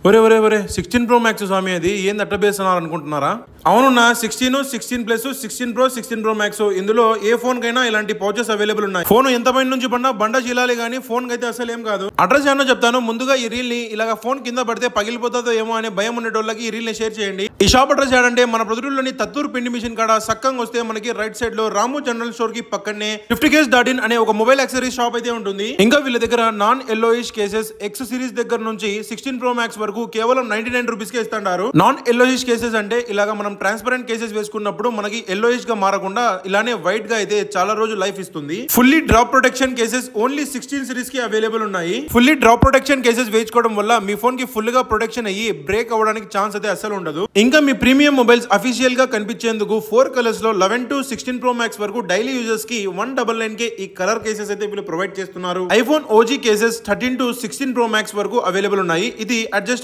ఒరే ఒరే ఒరే 16 Pro Max స్వామి, అది ఏంది అట్ట బేస్తున్నారు అనుకుంటున్నారా? అవునున్నా 16, 16 Plus, 16 Pro, 16 Pro Max ఇందులో ఏ ఫోన్ కైనా ఇలాంటి పౌచెస్ అవైలబుల్ ఉన్నాయి. ఫోన్ ఎంత పైన నుంచి బండ చీలాలి కానీ ఫోన్ అయితే అసలు ఏం కాదు. అడ్రస్ ఏమన్నా చెప్తాను. ముందుగా ఈ రీల్ ని ఇలాగ ఫోన్ కింద పడితే పగిలిపోతుందో ఏమో అనే భయం ఉండేటోళ్ళకి ఈ రీల్ ని షేర్ చేయండి. ఈ షాప్ అడ్రస్ ఏంటంటే మన ప్రొద్దుటూరులోని తత్తూరు పిండి మిషన్ కాడ సక్కంగా వస్తే మనకి రైట్ సైడ్ లో రాము జనరల్ స్టోర్ కి పక్కనే 50ks.in అనే ఒక మొబైల్ యాక్సెసరీస్ షాప్ అయితే ఉంటుంది. ఇంకా వీళ్ళ దగ్గర non yellowish cases X series దగ్గర నుంచి 16 Pro Max వరకు కేవలం 99 రూపీస్ కే ఇస్తున్నారు. నాన్ ఎల్లోయిష్ కేసెస్ అంటే ఇలాగా మనం ట్రాన్స్పరెంట్ కేసెస్ వేసుకున్నప్పుడు మనకి ఎల్లోయిష్ గా మారకుండా ఇలానే వైట్ గా అయితే చాలా రోజు లైఫ్ ఇస్తుంది. Fully drop protection cases only 16 series కి అవైలబుల్ ఉన్నాయి. ఫుల్లీ డ్రాప్ ప్రొటెక్షన్ కేసెస్ వేసుకోవడం వల్ల మీ ఫోన్ కి ఫుల్ గా ప్రొటెక్షన్ అయ్యి బ్రేక్ అవ్వడానికి ఛాన్స్ అయితే అసలు ఉండదు. ఇంకా మీ ప్రీమియం మొబైల్స్ అఫీషియల్ గా కనిపించేందుకు 4 కలర్స్ లో 11 to 16 Pro Max వరకు డైలీ యూజర్స్ కి 199 కే ఈ కలర్ కేసెస్ అయితే వీళ్ళు ప్రొవైడ్ చేస్తున్నారు. IPhone OG cases 13 to 16 Pro Max వరకు అవైలబుల్ ఉన్నాయి. ఇది అడ్జస్ట్